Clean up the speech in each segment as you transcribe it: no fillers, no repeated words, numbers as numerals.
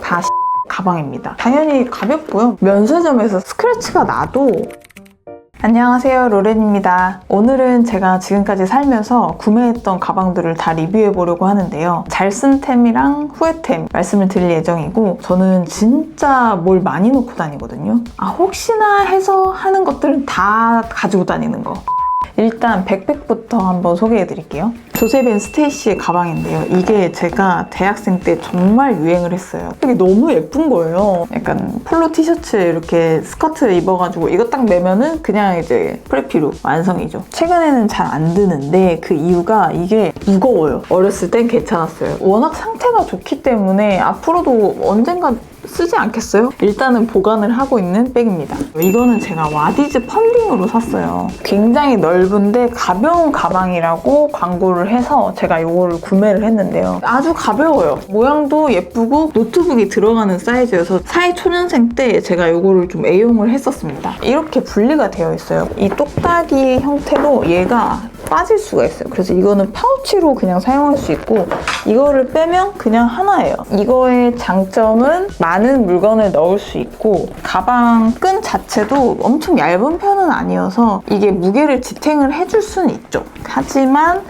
다 가방입니다. 당연히 가볍고요. 면세점에서 스크래치가 나도. 안녕하세요, 로렌입니다. 오늘은 제가 지금까지 살면서 구매했던 가방들을 다 리뷰해보려고 하는데요. 잘 쓴 템이랑 후회템 말씀을 드릴 예정이고, 저는 진짜 뭘 많이 놓고 다니거든요. 혹시나 해서 하는 것들은 다 가지고 다니는 거. 일단 백팩부터 한번 소개해드릴게요. 조셉 앤 스테이시의 가방인데요. 이게 제가 대학생 때 정말 유행을 했어요. 이게 너무 예쁜 거예요. 약간 폴로 티셔츠에 이렇게 스커트 입어가지고 이거 딱 매면은 그냥 이제 프레피룩 완성이죠. 최근에는 잘 안 드는데 그 이유가 이게 무거워요. 어렸을 땐 괜찮았어요. 워낙 상태가 좋기 때문에 앞으로도 언젠가 쓰지 않겠어요? 일단은 보관을 하고 있는 백입니다. 이거는 제가 와디즈 펀딩으로 샀어요. 굉장히 넓은데 가벼운 가방이라고 광고를 해서 제가 이거를 구매를 했는데요. 아주 가벼워요. 모양도 예쁘고 노트북이 들어가는 사이즈여서 사회초년생 때 제가 이거를 좀 애용을 했었습니다. 이렇게 분리가 되어 있어요. 이 똑딱이 형태로 얘가 빠질 수가 있어요. 그래서 이거는 파우치로 그냥 사용할 수 있고, 이거를 빼면 그냥 하나예요. 이거의 장점은 많은 물건을 넣을 수 있고, 가방 끈 자체도 엄청 얇은 편은 아니어서 이게 무게를 지탱을 해줄 수는 있죠. 하지만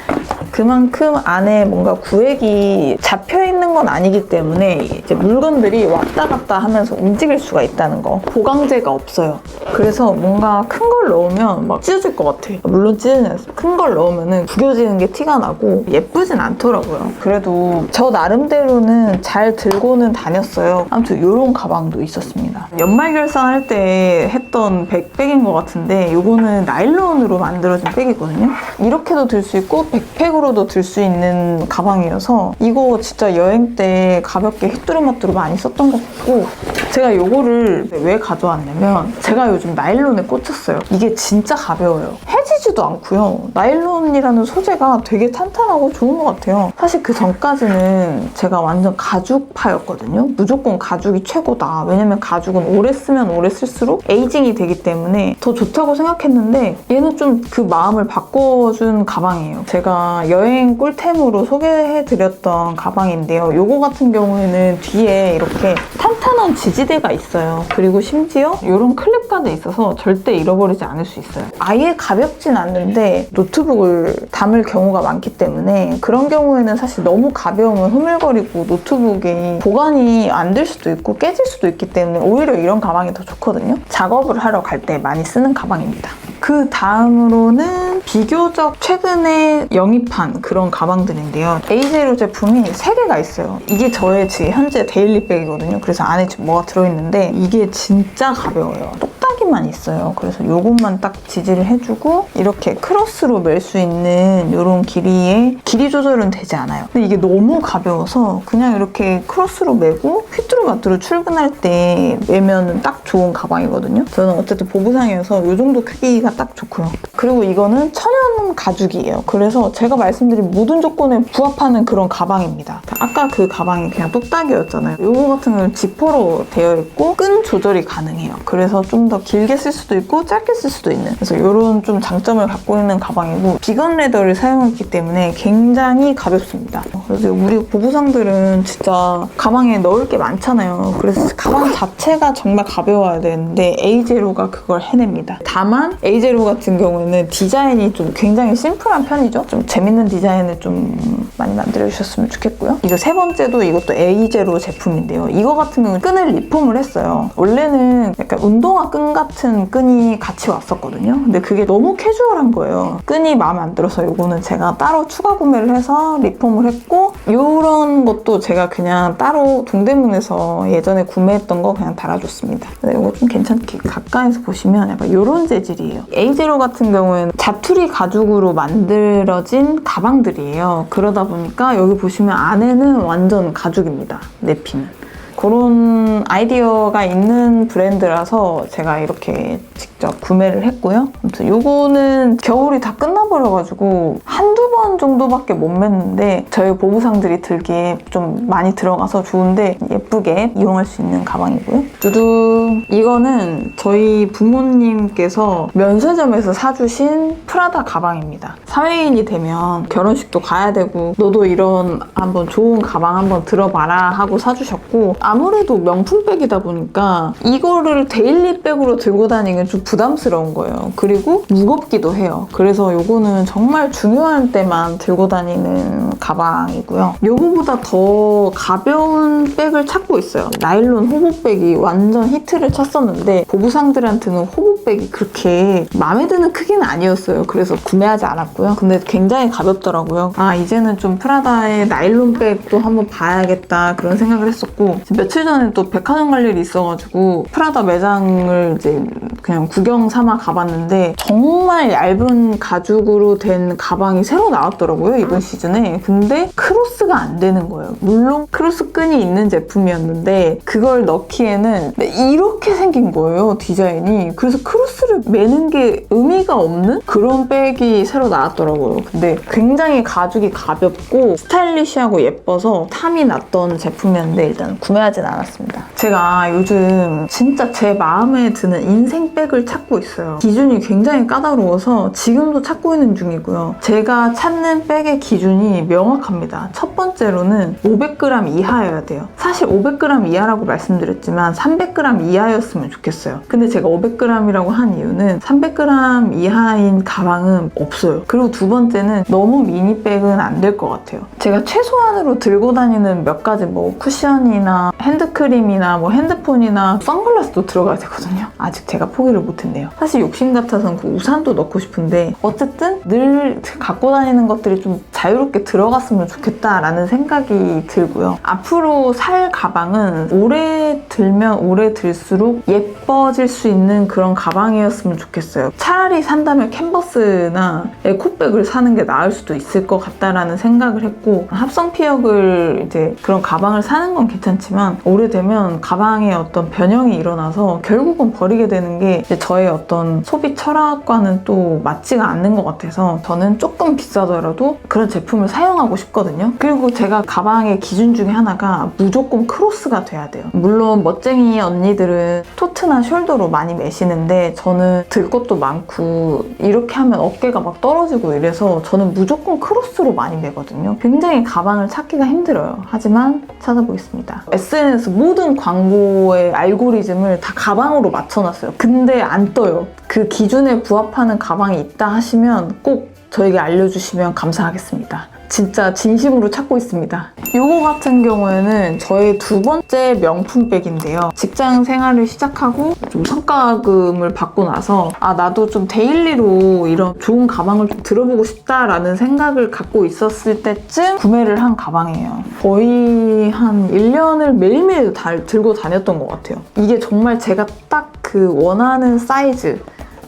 그만큼 안에 뭔가 구획이 잡혀있는 건 아니기 때문에 이제 물건들이 왔다 갔다 하면서 움직일 수가 있다는 거. 보강제가 없어요. 그래서 뭔가 큰 걸 넣으면 막 찢어질 것 같아. 물론 찢어지는 큰 걸 넣으면 구겨지는 게 티가 나고 예쁘진 않더라고요. 그래도 저 나름대로는 잘 들고는 다녔어요. 아무튼 이런 가방도 있었습니다. 연말 결산할 때 했던 백인 것 같은데, 이거는 나일론으로 만들어진 백이거든요. 이렇게도 들 수 있고 백팩으로도 들 수 있는 가방이어서 이거 진짜 여행 때 가볍게 휘뚜루마뚜루 많이 썼던 것 같고, 제가 이거를 왜 가져왔냐면 제가 요즘 나일론에 꽂혔어요. 이게 진짜 가벼워요. 해지지도 않고요. 나일론이라는 소재가 되게 탄탄하고 좋은 것 같아요. 사실 그 전까지는 제가 완전 가죽파였거든요. 무조건 가죽이 최고다. 왜냐면 가죽은 오래 쓰면 오래 쓸수록 에이징이 되기 때문에 더 좋다고 생각했는데, 얘는 좀 그 마음을 바꿔준 가방이에요. 제가 여행 꿀템으로 소개해드렸던 가방인데요. 요거 같은 경우에는 뒤에 이렇게 탄탄한 지지대가 있어요. 그리고 심지어 이런 클립까지 있어서 절대 잃어버리지 않을 수 있어요. 아예 가볍진 않는데 노트북을 담을 경우가 많기 때문에, 그런 경우에는 사실 너무 가벼우면 흐물거리고 노트북이 보관이 안 될 수도 있고 깨질 수도 있기 때문에 오히려 이런 가방이 더 좋거든요. 작업을 하러 갈 때 많이 쓰는 가방입니다. 그 다음으로는 비교적 최근에 영입한 그런 가방들인데요. 에이제로 제품이 3개가 있어요. 이게 저의 지금 현재 데일리백이거든요. 그래서 안에 지금 뭐가 들어있는데 이게 진짜 가벼워요. 똑딱이만 있어요. 그래서 이것만 딱 지지를 해주고 이렇게 크로스로 멜 수 있는 이런 길이에 길이 조절은 되지 않아요. 근데 이게 너무 가벼워서 그냥 이렇게 크로스로 매고 휘뚜루마뚜루 출근할 때 매면 딱 좋은 가방이거든요. 저는 어쨌든 보부상이어서 이 정도 크기가 딱 좋고요. 그리고 이거는 천연 가죽이에요. 그래서 제가 말씀드린 모든 조건에 부합하는 그런 가방입니다. 아까 그 가방이 그냥 똑딱이였잖아요. 이거 같은 경우는 지퍼로 되어 있고 끈 조절이 가능해요. 그래서 좀 더 길게 쓸 수도 있고 짧게 쓸 수도 있는, 그래서 이런 좀 장점을 갖고 있는 가방이고, 비건 레더를 사용했기 때문에 굉장히 가볍습니다. 그래서 우리 보부상들은 진짜 가방에 넣을 게 많잖아요. 그래서 가방 자체가 정말 가벼워야 되는데 에이제로가 그걸 해냅니다. 다만 에이제로 같은 경우에는 디자인이 좀 굉장히 심플한 편이죠. 좀 재밌는 디자인을 좀 많이 만들어주셨으면 좋겠고요. 이거 3번째도 이것도 에이제로 제품인데요. 이거 같은 경우는 끈을 리폼을 했어요. 원래는 약간 운동화 끈 같은 끈이 같이 왔었거든요. 근데 그게 너무 캐주얼한 거예요. 끈이 마음에 안 들어서 이거는 제가 따로 추가 구매를 해서 리폼을 했고, 이런 것도 제가 그냥 따로 동대문에서 예전에 구매했던 거 그냥 달아줬습니다. 근데 이거 좀 괜찮게 가까이서 보시면 약간 이런 재질이에요. 에이제로 같은 경우에는 자투리 가죽으로 만들어진 가방들이에요. 그러다 보니까 여기 보시면 안에는 완전 가죽입니다. 내피는. 그런 아이디어가 있는 브랜드라서 제가 이렇게 직접 구매를 했고요. 아무튼 요거는 겨울이 다 끝나버려가지고 한두 번 정도밖에 못 맸는데 저희 보부상들이 들기에 좀 많이 들어가서 좋은데 예쁘게 이용할 수 있는 가방이고요. 두두! 이거는 저희 부모님께서 면세점에서 사주신 프라다 가방입니다. 사회인이 되면 결혼식도 가야 되고 너도 이런 한번 좋은 가방 한번 들어봐라 하고 사주셨고, 아무래도 명품백이다 보니까 이거를 데일리백으로 들고 다니기는 좀 부담스러운 거예요. 그리고 무겁기도 해요. 그래서 요거는 정말 중요한 때만 들고 다니는 가방이고요. 요거보다 더 가벼운 백을 찾고 있어요. 나일론 호보백이 완전 히트를 쳤었는데 보부상들한테는 호보백이 그렇게 마음에 드는 크기는 아니었어요. 그래서 구매하지 않았고요. 근데 굉장히 가볍더라고요. 아, 이제는 좀 프라다의 나일론 백도 한번 봐야겠다 그런 생각을 했었고, 며칠 전에 또 백화점 갈 일이 있어가지고 프라다 매장을 이제 그냥 구경 삼아 가봤는데 정말 얇은 가죽으로 된 가방이 새로 나왔더라고요, 이번 시즌에. 근데 크로스가 안 되는 거예요. 물론 크로스 끈이 있는 제품이었는데 그걸 넣기에는 이렇게 생긴 거예요, 디자인이. 그래서 크로스를 매는 게 의미가 없는 그런 백이 새로 나왔더라고요. 근데 굉장히 가죽이 가볍고 스타일리시하고 예뻐서 탐이 났던 제품이었는데 일단 구매하진 않았습니다. 제가 요즘 진짜 제 마음에 드는 인생백을 찾고 있어요. 기준이 굉장히 까다로워서 지금도 찾고 있는 중이고요. 제가 찾는 백의 기준이 명확합니다. 첫 번째로는 500g 이하여야 돼요. 사실 500g 이하라고 말씀드렸지만 300g 이하였으면 좋겠어요. 근데 제가 500g이라고 한 이유는 300g 이하인 가방은 없어요. 그리고 두 번째는 너무 미니백은 안 될 것 같아요. 제가 최소한으로 들고 다니는 몇 가지 뭐 쿠션이나 핸드크림이나 뭐 핸드폰이나 선글라스도 들어가야 되거든요. 아직 제가 포기를 못했네요. 사실 욕심 같아서는 그 우산도 넣고 싶은데 어쨌든 늘 갖고 다니는 것들이 좀 자유롭게 들어갔으면 좋겠다라는 생각이 들고요. 앞으로 살 가방은 오래 들면 오래 들수록 예뻐질 수 있는 그런 가방이었으면 좋겠어요. 차라리 산다면 캔버스나 에코백을 사는 게 나을 수도 있을 것 같다라는 생각을 했고, 합성 피혁을 이제 그런 가방을 사는 건 괜찮지만 오래되면 가방에 어떤 변형이 일어나서 결국은 버리게 되는 게 이제 저의 어떤 소비 철학과는 또 맞지가 않는 것 같아서 저는 조금 비싸더라도 그런 제품을 사용하고 싶거든요. 그리고 제가 가방의 기준 중에 하나가 무조건 크로스가 돼야 돼요. 물론 멋쟁이 언니들은 토트나 숄더로 많이 매시는데 저는 들 것도 많고 이렇게 하면 어깨가 막 떨어지고 이래서 저는 무조건 크로스로 많이 매거든요. 굉장히 가방을 찾기가 힘들어요. 하지만 찾아보겠습니다. SNS 모든 광고의 알고리즘을 다 가방으로 맞춰놨어요. 근데 안 떠요. 그 기준에 부합하는 가방이 있다 하시면 꼭 저에게 알려주시면 감사하겠습니다. 진짜 진심으로 찾고 있습니다. 이거 같은 경우에는 저의 두 번째 명품백인데요. 직장 생활을 시작하고 좀 성과금을 받고 나서 아, 나도 좀 데일리로 이런 좋은 가방을 좀 들어보고 싶다라는 생각을 갖고 있었을 때쯤 구매를 한 가방이에요. 거의 한 1년을 매일매일 들고 다녔던 것 같아요. 이게 정말 제가 딱 그 원하는 사이즈,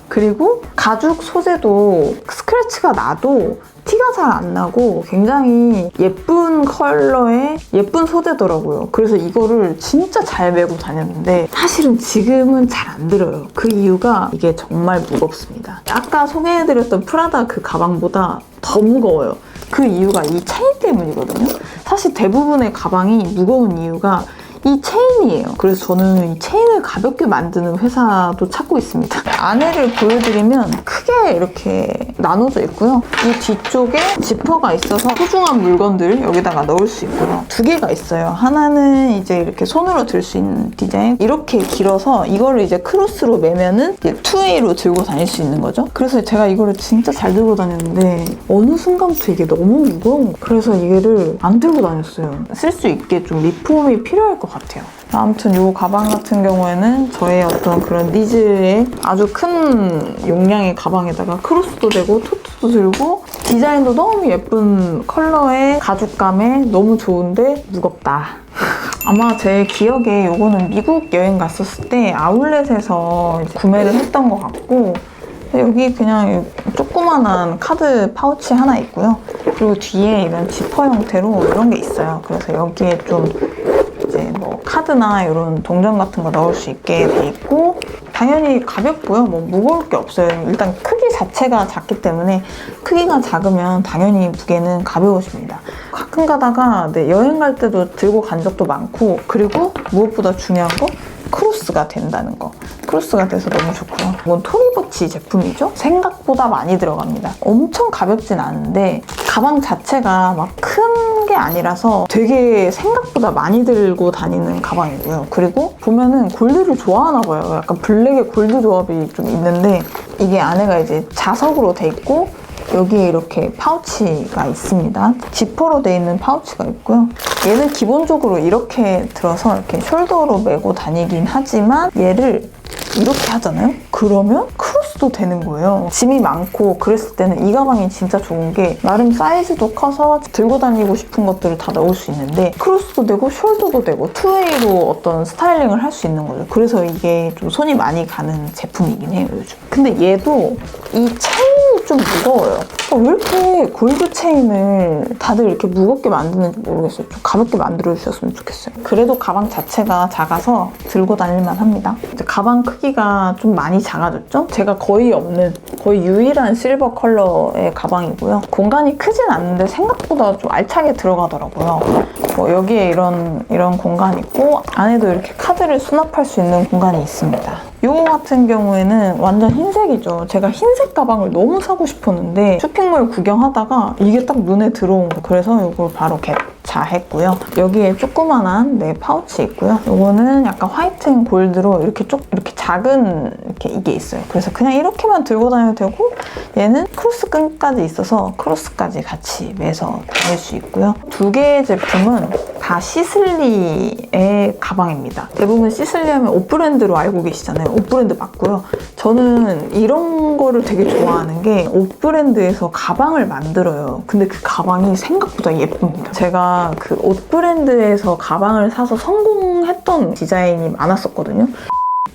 그리고 가죽 소재도 스크래치가 나도 티가 잘 안 나고 굉장히 예쁜 컬러의 예쁜 소재더라고요. 그래서 이거를 진짜 잘 메고 다녔는데 사실은 지금은 잘 안 들어요. 그 이유가 이게 정말 무겁습니다. 아까 소개해드렸던 프라다 그 가방보다 더 무거워요. 그 이유가 이 체인 때문이거든요. 사실 대부분의 가방이 무거운 이유가 이 체인이에요. 그래서 저는 이 체인을 가볍게 만드는 회사도 찾고 있습니다. 안에를 보여드리면 크게 이렇게 나눠져 있고요. 이 뒤쪽에 지퍼가 있어서 소중한 물건들 여기다가 넣을 수 있고요. 두 개가 있어요. 하나는 이제 이렇게 손으로 들 수 있는 디자인, 이렇게 길어서 이거를 이제 크로스로 매면은 이제 투웨이로 들고 다닐 수 있는 거죠. 그래서 제가 이거를 진짜 잘 들고 다녔는데 어느 순간부터 이게 너무 무거운 거예요. 그래서 이거를 안 들고 다녔어요. 쓸 수 있게 좀 리폼이 필요할 것 같아요. 아무튼 이 가방 같은 경우에는 저의 어떤 그런 니즈의 아주 큰 용량의 가방에다가 크로스도 되고 토트도 들고 디자인도 너무 예쁜 컬러의 가죽감에 너무 좋은데 무겁다. 아마 제 기억에 이거는 미국 여행 갔었을 때 아울렛에서 이제 구매를 했던 것 같고, 여기 그냥 조그만한 카드 파우치 하나 있고요. 그리고 뒤에 이런 지퍼 형태로 이런 게 있어요. 그래서 여기에 좀 이제 뭐 카드나 이런 동전 같은 거 넣을 수 있게 돼 있고, 당연히 가볍고요. 뭐 무거울 게 없어요. 일단 크기 자체가 작기 때문에 크기가 작으면 당연히 무게는 가벼워집니다. 가끔 가다가 여행 갈 때도 들고 간 적도 많고, 그리고 무엇보다 중요한 거 크로스가 된다는 거. 크로스가 돼서 너무 좋고요. 이건 토리버치 제품이죠. 생각보다 많이 들어갑니다. 엄청 가볍진 않은데 가방 자체가 막 큰 게 아니라서 되게 생각보다 많이 들고 다니는 가방이고요. 그리고 보면은 골드를 좋아하나 봐요. 약간 블랙에 골드 조합이 좀 있는데, 이게 안에가 이제 자석으로 돼 있고 여기에 이렇게 파우치가 있습니다. 지퍼로 돼 있는 파우치가 있고요. 얘는 기본적으로 이렇게 들어서 이렇게 숄더로 메고 다니긴 하지만 얘를 이렇게 하잖아요? 그러면 크로스도 되는 거예요. 짐이 많고 그랬을 때는 이 가방이 진짜 좋은 게 나름 사이즈도 커서 들고 다니고 싶은 것들을 다 넣을 수 있는데 크로스도 되고 숄더도 되고 투웨이로 어떤 스타일링을 할 수 있는 거죠. 그래서 이게 좀 손이 많이 가는 제품이긴 해요, 요즘. 근데 얘도 이 체인이 좀 무거워요. 왜 이렇게 골드 체인을 다들 이렇게 무겁게 만드는지 모르겠어요. 좀 가볍게 만들어주셨으면 좋겠어요. 그래도 가방 자체가 작아서 들고 다닐만 합니다. 이제 가방 크기가 좀 많이 작아졌죠? 제가 거의 없는, 거의 유일한 실버 컬러의 가방이고요. 공간이 크진 않는데 생각보다 좀 알차게 들어가더라고요. 여기에 이런 공간이 있고 안에도 이렇게 카드를 수납할 수 있는 공간이 있습니다. 이거 같은 경우에는 완전 흰색이죠. 제가 흰색 가방을 너무 사고 싶었는데 쇼핑몰 구경하다가 이게 딱 눈에 들어온 거. 그래서 이걸 바로 캡차했고요. 여기에 조그만한 파우치 있고요. 이거는 약간 화이트 앤 골드로 이렇게 작은 이게 있어요. 그래서 그냥 이렇게만 들고 다녀도 되고, 얘는 크로스 끈까지 있어서 크로스까지 같이 매서 다닐 수 있고요. 두 개의 제품은 다 시슬리의 가방입니다. 대부분 시슬리 하면 옷 브랜드로 알고 계시잖아요. 옷 브랜드 맞고요. 저는 이런 거를 되게 좋아하는 게 옷 브랜드에서 가방을 만들어요. 근데 그 가방이 생각보다 예쁩니다. 제가 그 옷 브랜드에서 가방을 사서 성공했던 디자인이 많았었거든요.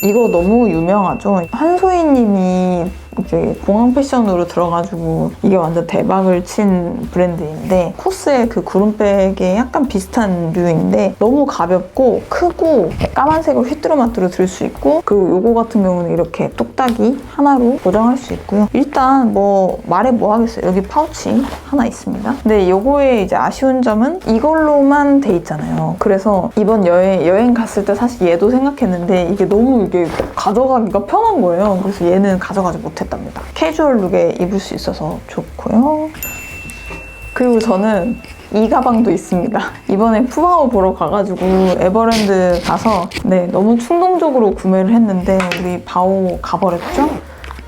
이거 너무 유명하죠. 한소희님이 이제 공항 패션으로 들어가지고 이게 완전 대박을 친 브랜드인데, 코스의 그 구름백에 약간 비슷한 류인데 너무 가볍고 크고 까만색으로 휘뚜루마뚜루 들 수 있고, 그리고 요거 같은 경우는 이렇게 똑딱이 하나로 고정할 수 있고요. 일단 말해 뭐 하겠어요. 여기 파우치 하나 있습니다. 근데 요거의 이제 아쉬운 점은 이걸로만 돼 있잖아요. 그래서 이번 여행 갔을 때 사실 얘도 생각했는데 이게 너무 가져가기가 편한 거예요. 그래서 얘는 가져가지 못했답니다. 캐주얼 룩에 입을 수 있어서 좋고요. 그리고 저는 이 가방도 있습니다. 이번에 푸바오 보러 가가지고 에버랜드 가서 너무 충동적으로 구매를 했는데 우리 바오 가버렸죠?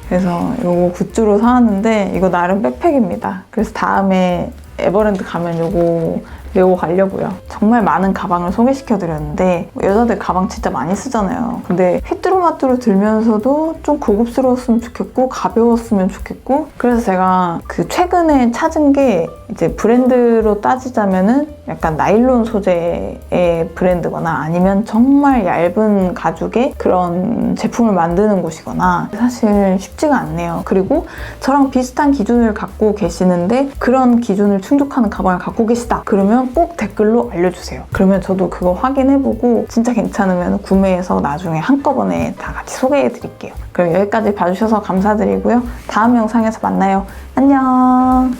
그래서 이거 굿즈로 사왔는데 이거 나름 백팩입니다. 그래서 다음에 에버랜드 가면 이거 메고 가려고요. 정말 많은 가방을 소개시켜드렸는데 여자들 가방 진짜 많이 쓰잖아요. 근데 휘뚜루마뚜루 들면서도 좀 고급스러웠으면 좋겠고 가벼웠으면 좋겠고, 그래서 제가 그 최근에 찾은 게 이제 브랜드로 따지자면은 약간 나일론 소재의 브랜드거나 아니면 정말 얇은 가죽의 그런 제품을 만드는 곳이거나 사실 쉽지가 않네요. 그리고 저랑 비슷한 기준을 갖고 계시는데 그런 기준을 충족하는 가방을 갖고 계시다. 그러면 꼭 댓글로 알려주세요. 그러면 저도 그거 확인해보고 진짜 괜찮으면 구매해서 나중에 한꺼번에 다 같이 소개해드릴게요. 그럼 여기까지 봐주셔서 감사드리고요. 다음 영상에서 만나요. 안녕.